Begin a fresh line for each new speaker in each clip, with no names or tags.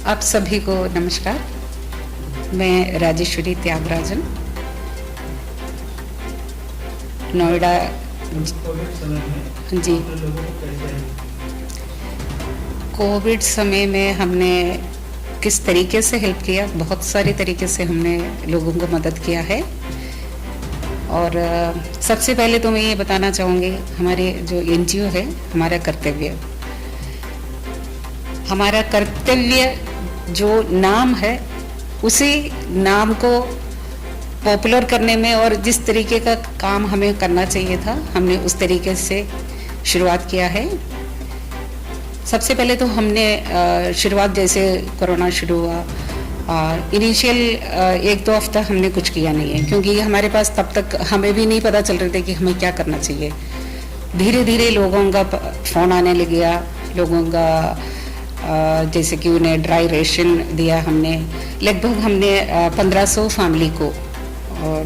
आप सभी को नमस्कार। मैं राजेश्वरी त्यागराजन, नोएडा। जी, कोविड समय में हमने किस तरीके से हेल्प किया, बहुत सारे तरीके से हमने लोगों को मदद किया है। और सबसे पहले तो मैं ये बताना चाहूँगी, हमारे जो एनजीओ है, हमारा कर्तव्य जो नाम है, उसी नाम को पॉपुलर करने में और जिस तरीके का काम हमें करना चाहिए था, हमने उस तरीके से शुरुआत किया है। सबसे पहले तो हमने शुरुआत, जैसे कोरोना शुरू हुआ, इनिशियल 1-2 हफ्ता हमने कुछ किया नहीं है, क्योंकि हमारे पास तब तक हमें भी नहीं पता चल रहे थे कि हमें क्या करना चाहिए। धीरे धीरे लोगों का फ़ोन आने लग गया, लोगों का जैसे कि उन्हें ड्राई रेशन दिया। हमने लगभग 1500 फैमिली को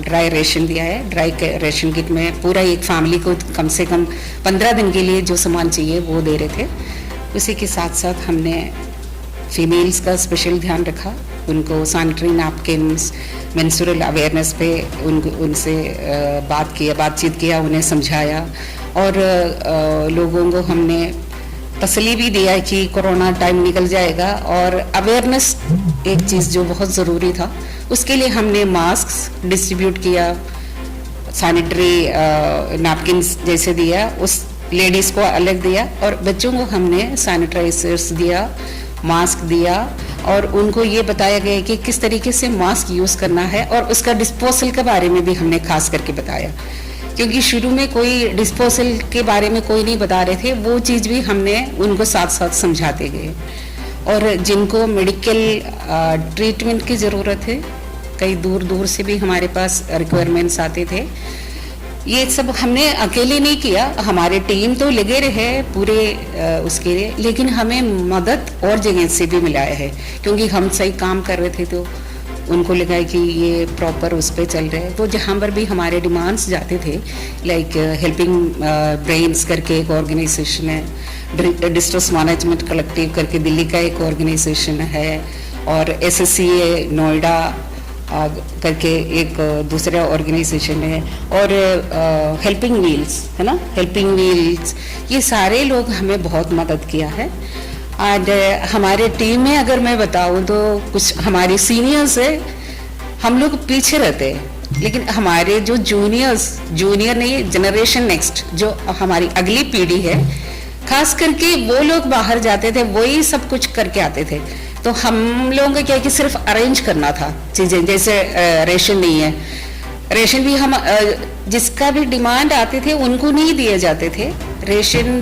ड्राई रेशन दिया है। ड्राई रेशन किट में पूरा एक फैमिली को कम से कम 15 दिन के लिए जो सामान चाहिए वो दे रहे थे। उसी के साथ साथ हमने फीमेल्स का स्पेशल ध्यान रखा, उनको सैनिटरी नैपकिन्स, मेंस्ट्रुअल अवेयरनेस पे उनसे बातचीत किया, उन्हें समझाया। और लोगों को हमने तसल्ली भी दिया कि कोरोना टाइम निकल जाएगा। और अवेयरनेस एक चीज़ जो बहुत ज़रूरी था, उसके लिए हमने मास्क डिस्ट्रीब्यूट किया, सैनिटरी नैपकिन्स जैसे दिया, उस लेडीज़ को अलग दिया, और बच्चों को हमने सैनिटाइजर्स दिया, मास्क दिया, और उनको ये बताया गया कि किस तरीके से मास्क यूज़ करना है, और उसका डिस्पोजल के बारे में भी हमने खास करके बताया, क्योंकि शुरू में कोई डिस्पोजल के बारे में कोई नहीं बता रहे थे। वो चीज़ भी हमने उनको साथ साथ समझाते गए। और जिनको मेडिकल ट्रीटमेंट की ज़रूरत है, कई दूर दूर से भी हमारे पास रिक्वायरमेंट्स आते थे। ये सब हमने अकेले नहीं किया, हमारे टीम तो लगे रहे पूरे उसके लिए, लेकिन हमें मदद और जगह से भी मिला है, क्योंकि हम सही काम कर रहे थे तो उनको लगा कि ये प्रॉपर उस पर चल रहे हैं। तो जहाँ पर भी हमारे डिमांड्स जाते थे, लाइक हेल्पिंग ब्रेन्स करके एक ऑर्गेनाइजेशन है, डिस्ट्रेस मैनेजमेंट कलेक्टिव करके दिल्ली का एक ऑर्गेनाइजेशन है, और SSCA नोएडा करके एक दूसरा ऑर्गेनाइजेशन है, और हेल्पिंग व्हील्स है ना, हेल्पिंग व्हील्स, ये सारे लोग हमें बहुत मदद किया है। और हमारे टीम में अगर मैं बताऊं तो कुछ हमारे सीनियर्स है, हम लोग पीछे रहते हैं, लेकिन हमारे जो जूनियर नहीं, जनरेशन नेक्स्ट जो हमारी अगली पीढ़ी है, खास करके वो लोग बाहर जाते थे, वही सब कुछ करके आते थे। तो हम लोगों का क्या है कि सिर्फ अरेंज करना था चीज़ें, जैसे रेशन नहीं है, रेशन भी हम जिसका भी डिमांड आते थे उनको नहीं दिए जाते थे रेशन।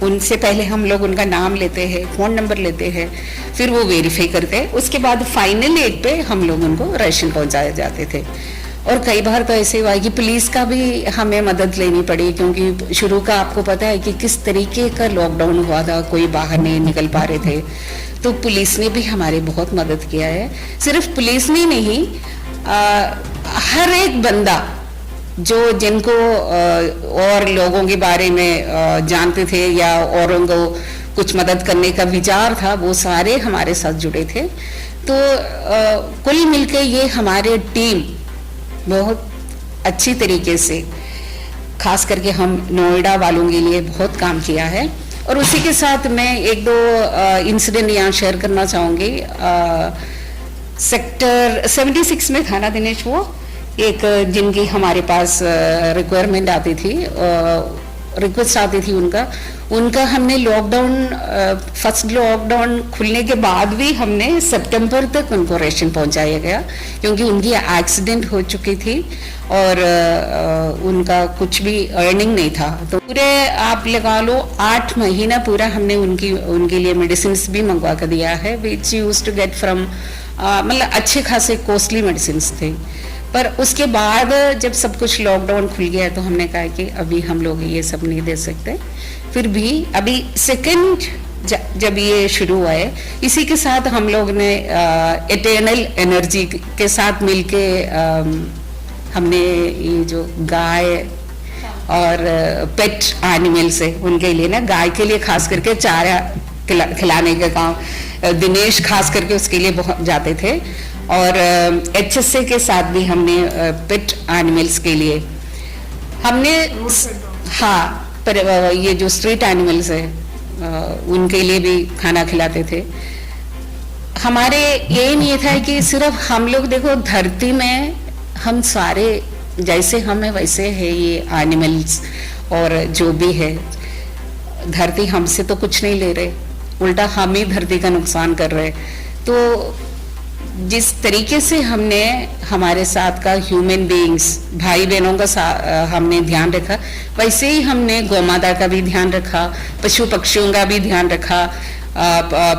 उनसे पहले हम लोग उनका नाम लेते हैं, फ़ोन नंबर लेते हैं, फिर वो वेरीफाई करते हैं, उसके बाद फाइनल एज पे हम लोग उनको राशन पहुंचाए जाते थे। और कई बार तो ऐसे हुआ कि पुलिस का भी हमें मदद लेनी पड़ी, क्योंकि शुरू का आपको पता है कि किस तरीके का लॉकडाउन हुआ था, कोई बाहर नहीं निकल पा रहे थे, तो पुलिस ने भी हमारी बहुत मदद किया है। सिर्फ पुलिस ने नहीं, हर एक बंदा जो जिनको और लोगों के बारे में जानते थे या औरों को कुछ मदद करने का विचार था, वो सारे हमारे साथ जुड़े थे। तो कुल मिलके ये हमारे टीम बहुत अच्छी तरीके से, खास करके हम नोएडा वालों के लिए बहुत काम किया है। और उसी के साथ मैं 1-2 इंसिडेंट यहाँ शेयर करना चाहूँगी। सेक्टर 76 में था ना दिनेश, वो एक जिनकी हमारे पास रिक्वायरमेंट आती थी, रिक्वेस्ट आती थी उनका हमने फर्स्ट लॉकडाउन खुलने के बाद भी हमने सितंबर तक उनको राशन पहुंचाया गया, क्योंकि उनकी एक्सीडेंट हो चुकी थी और उनका कुछ भी अर्निंग नहीं था। तो पूरे आप लगा लो 8 महीना पूरा हमने उनके लिए मेडिसिन भी मंगवा कर दिया है, विच यूज्ड टू गेट फ्रॉम, मतलब अच्छे खासे कॉस्टली मेडिसिन थे। पर उसके बाद जब सब कुछ लॉकडाउन खुल गया तो हमने कहा कि अभी हम लोग ये सब नहीं दे सकते। फिर भी अभी सेकंड जब ये शुरू हुआ है, इसी के साथ हम लोग ने एटर्नल एनर्जी के साथ मिलके हमने ये जो गाय और पेट एनिमल्स है उनके लिए ना, गाय के लिए खास करके चारा खिलाने का काम, दिनेश खास करके उसके लिए बहुत जाते थे। और HSA के साथ भी हमने पेट एनिमल्स के लिए हमने, हाँ, पर ये जो स्ट्रीट एनिमल्स है उनके लिए भी खाना खिलाते थे। हमारे एम ये था कि सिर्फ हम लोग, देखो धरती में हम सारे जैसे हम है वैसे है ये एनिमल्स, और जो भी है धरती हमसे तो कुछ नहीं ले रहे, उल्टा हम ही धरती का नुकसान कर रहे। तो जिस तरीके से हमने हमारे साथ का ह्यूमन बीइंग्स, भाई बहनों का हमने ध्यान रखा, वैसे ही हमने गौ माता का भी ध्यान रखा, पशु पक्षियों का भी ध्यान रखा।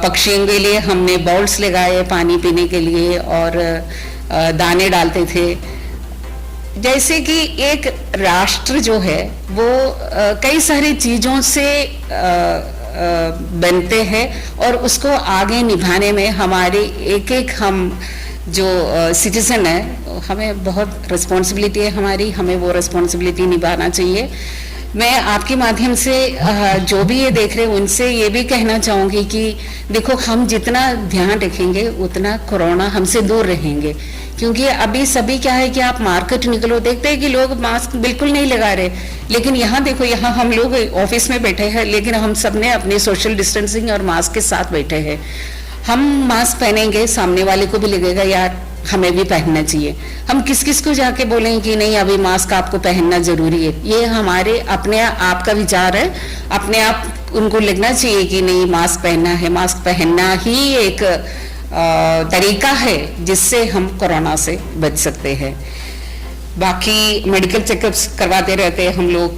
पक्षियों के लिए हमने बाउल्स लगाए पानी पीने के लिए, और दाने डालते थे। जैसे कि एक राष्ट्र जो है वो कई सारी चीजों से बनते हैं, और उसको आगे निभाने में हमारे एक हम जो सिटीजन है, हमें बहुत रिस्पॉन्सिबिलिटी है हमारी, हमें वो रिस्पॉन्सिबिलिटी निभाना चाहिए। मैं आपके माध्यम से जो भी ये देख रहे हैं उनसे ये भी कहना चाहूँगी कि देखो, हम जितना ध्यान रखेंगे उतना कोरोना हमसे दूर रहेंगे। क्योंकि अभी सभी क्या है कि आप मार्केट निकलो, देखते हैं कि लोग मास्क बिल्कुल नहीं लगा रहे, लेकिन यहाँ देखो, यहाँ हम लोग ऑफिस में बैठे हैं लेकिन हम सब ने अपने सोशल डिस्टेंसिंग और मास्क के साथ बैठे हैं। हम मास्क पहनेंगे, सामने वाले को भी लगेगा यार हमें भी पहनना चाहिए। हम किस किस को जाके बोलें कि नहीं अभी मास्क आपको पहनना जरूरी है, ये हमारे अपने आप का विचार है। अपने आप उनको लगना चाहिए कि नहीं मास्क पहनना है, मास्क पहनना ही एक तरीका है जिससे हम कोरोना से बच सकते हैं। बाकी मेडिकल चेकअप्स करवाते रहते हैं हम लोग।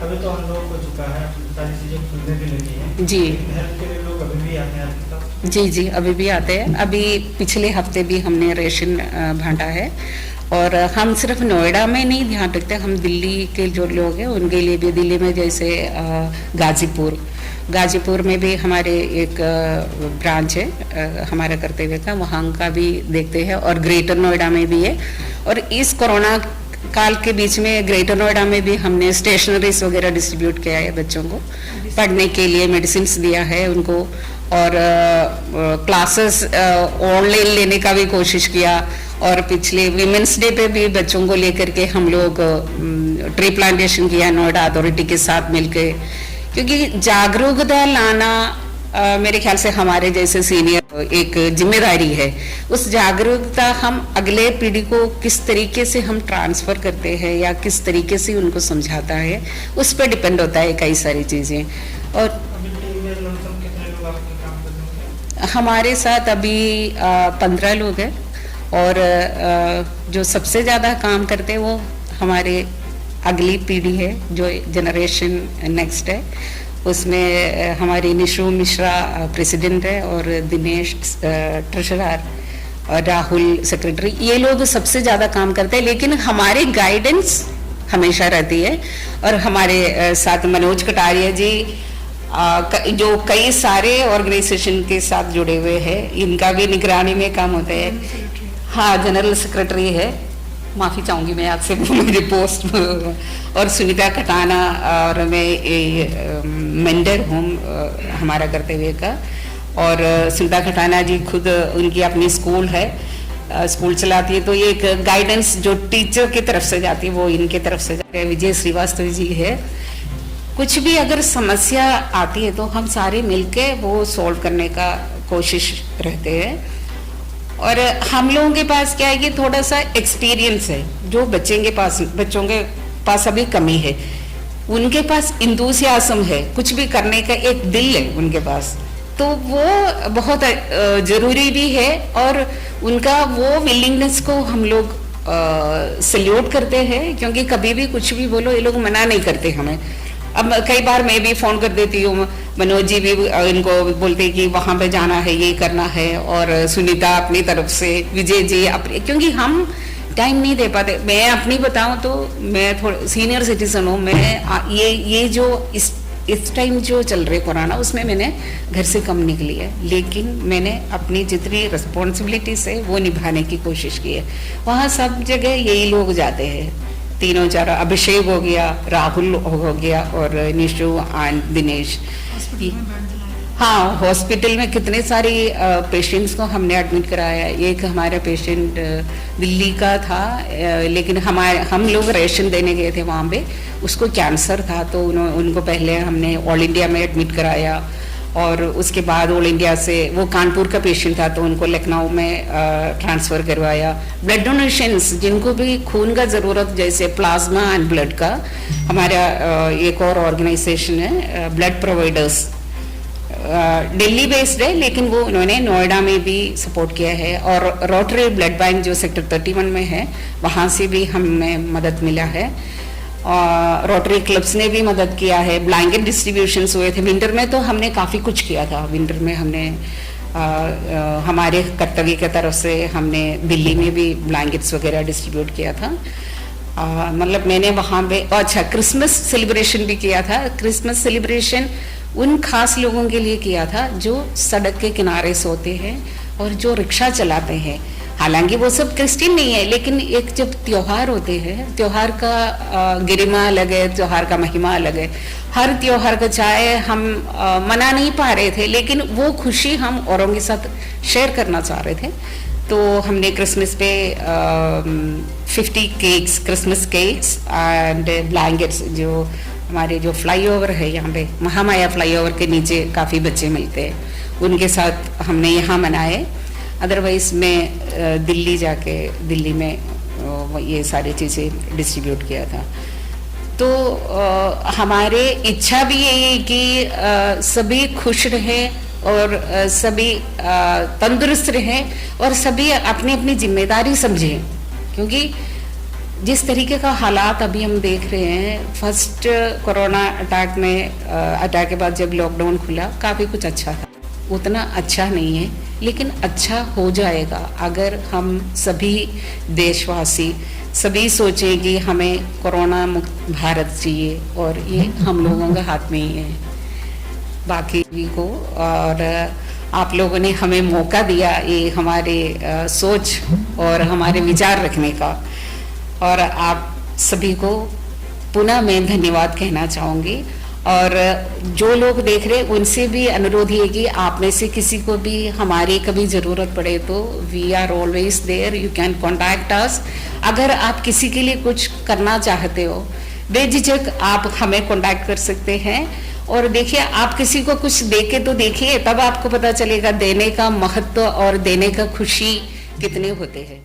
अभी तो हम लोग हो चुका है, सारी चीजें खुलने भी लगी हैं।
जी,
हेल्प के लिए लोग अभी भी आते हैं आपके पास?
जी जी, अभी भी आते हैं। अभी पिछले हफ्ते भी हमने राशन बांटा है। और हम सिर्फ नोएडा में नहीं ध्यान रखते, हम दिल्ली के जो लोग हैं उनके लिए भी, दिल्ली में जैसे गाजीपुर में भी हमारे एक ब्रांच है हमारा कर्तव्य का, वहाँ का भी देखते हैं। और ग्रेटर नोएडा में भी है। और इस कोरोना काल के बीच में ग्रेटर नोएडा में भी हमने स्टेशनरीज वगैरह डिस्ट्रीब्यूट किया है बच्चों को पढ़ने के लिए, मेडिसिन दिया है उनको, और क्लासेस ऑनलाइन लेने का भी कोशिश किया। और पिछले विमेंस डे पे भी बच्चों को लेकर के हम लोग ट्री प्लांटेशन किया नोएडा अथॉरिटी के साथ मिलकर, क्योंकि जागरूकता लाना मेरे ख्याल से हमारे जैसे सीनियर एक जिम्मेदारी है। उस जागरूकता हम अगले पीढ़ी को किस तरीके से हम ट्रांसफर करते हैं या किस तरीके से उनको समझाता है, उस पर डिपेंड होता है कई सारी चीजें। और हमारे साथ अभी 15 लोग हैं, और जो सबसे ज्यादा काम करते हैं वो हमारे अगली पीढ़ी है, जो जनरेशन नेक्स्ट है। उसमें हमारी निशु मिश्रा प्रेसिडेंट है, और दिनेश ट्रेजरर, और राहुल सेक्रेटरी, ये लोग सबसे ज़्यादा काम करते हैं। लेकिन हमारी गाइडेंस हमेशा रहती है। और हमारे साथ मनोज कटारिया जी जो कई सारे ऑर्गेनाइजेशन के साथ जुड़े हुए हैं, इनका भी निगरानी में काम होता है। हाँ, जनरल सेक्रेटरी है, माफ़ी चाहूँगी मैं आपसे मेरी पोस्ट। और सुनीता कटाना, और मैं मेंटर हूँ हमारा कर्तव्य का। और सुनीता कटाना जी खुद, उनकी अपनी स्कूल है, स्कूल चलाती है, तो ये एक गाइडेंस जो टीचर की तरफ से जाती है वो इनके तरफ से जाती है। विजय श्रीवास्तव जी है। कुछ भी अगर समस्या आती है तो हम सारे मिलके वो सॉल्व करने का कोशिश रहते हैं। और हम लोगों के पास क्या है कि थोड़ा सा एक्सपीरियंस है, जो बच्चों के पास अभी कमी है। उनके पास इंथुसियाज्म है, कुछ भी करने का एक दिल है उनके पास, तो वो बहुत जरूरी भी है। और उनका वो विलिंगनेस को हम लोग सल्यूट करते हैं, क्योंकि कभी भी कुछ भी बोलो ये लोग मना नहीं करते हमें। अब कई बार मैं भी फोन कर देती हूँ, मनोज जी भी इनको बोलते हैं कि वहां पे जाना है, ये करना है, और सुनीता अपनी तरफ से, विजय जी अपने, क्योंकि हम टाइम नहीं दे पाते। मैं अपनी बताऊं तो मैं थोड़ा सीनियर सिटीजन हूँ। मैं ये जो इस टाइम जो चल रहे कोरोना, उसमें मैंने घर से कम निकली है, लेकिन मैंने अपनी जितनी रिस्पॉन्सिबिलिटीज है वो निभाने की कोशिश की है। वहाँ सब जगह यही लोग जाते हैं, तीनों चार, अभिषेक हो गया, राहुल हो गया, और निशु एंड दिनेश। हाँ, हॉस्पिटल में कितने सारी पेशेंट्स को हमने एडमिट कराया। एक हमारा पेशेंट दिल्ली का था, लेकिन हम लोग रेशन देने गए थे वहाँ पे, उसको कैंसर था, तो उनको पहले हमने ऑल इंडिया में एडमिट कराया, और उसके बाद ऑल इंडिया से वो कानपुर का पेशेंट था तो उनको लखनऊ में ट्रांसफ़र करवाया। ब्लड डोनेशंस जिनको भी खून का ज़रूरत, जैसे प्लाज्मा एंड ब्लड का, हमारा एक और ऑर्गेनाइजेशन है ब्लड प्रोवाइडर्स, दिल्ली बेस्ड है, लेकिन वो उन्होंने नोएडा में भी सपोर्ट किया है, और रोटरी ब्लड बैंक जो सेक्टर 31 में है वहाँ से भी हमें मदद मिला है, और रोटरी क्लब्स ने भी मदद किया है। ब्लैंकेट डिस्ट्रीब्यूशंस हुए थे विंटर में, तो हमने काफ़ी कुछ किया था विंटर में। हमने हमारे कर्तव्य की तरफ से हमने दिल्ली में भी ब्लैंकेट्स वगैरह डिस्ट्रीब्यूट किया था। मतलब मैंने वहाँ पे अच्छा क्रिसमस सेलिब्रेशन भी किया था। क्रिसमस सेलिब्रेशन उन खास लोगों के लिए किया था जो सड़क के किनारे सोते हैं और जो रिक्शा चलाते हैं। हालांकि वो सब क्रिश्चियन नहीं है, लेकिन एक जब त्योहार होते हैं, त्योहार का गरिमा अलग है, त्योहार का महिमा अलग है। हर त्योहार का चाहे हम मना नहीं पा रहे थे, लेकिन वो खुशी हम औरों के साथ शेयर करना चाह रहे थे। तो हमने क्रिसमस पे 50 cakes, Christmas cakes and blankets, जो हमारे जो फ्लाईओवर है यहाँ पे, महामाया फ्लाईओवर के नीचे काफ़ी बच्चे मिलते हैं, उनके साथ हमने यहाँ मनाए। अदरवाइज मैं दिल्ली जाके दिल्ली में ये सारी चीज़ें डिस्ट्रीब्यूट किया था। तो हमारे इच्छा भी यही है कि सभी खुश रहें और सभी तंदुरुस्त रहें और सभी अपनी अपनी जिम्मेदारी समझें, क्योंकि जिस तरीके का हालात अभी हम देख रहे हैं, फर्स्ट कोरोना अटैक के बाद जब लॉकडाउन खुला काफ़ी कुछ अच्छा था, उतना अच्छा नहीं है, लेकिन अच्छा हो जाएगा अगर हम सभी देशवासी सभी सोचें कि हमें कोरोना मुक्त भारत चाहिए, और ये हम लोगों के हाथ में ही है। बाकी को और आप लोगों ने हमें मौका दिया ये हमारे सोच और हमारे विचार रखने का, और आप सभी को पुनः मैं धन्यवाद कहना चाहूँगी। और जो लोग देख रहे हैं उनसे भी अनुरोध है कि आप में से किसी को भी हमारी कभी ज़रूरत पड़े तो we are always there, you can contact us. अगर आप किसी के लिए कुछ करना चाहते हो, बेझिझक आप हमें कॉन्टैक्ट कर सकते हैं। और देखिए, आप किसी को कुछ दे के तो देखिए, तब आपको पता चलेगा देने का महत्व और देने का खुशी कितने होते हैं।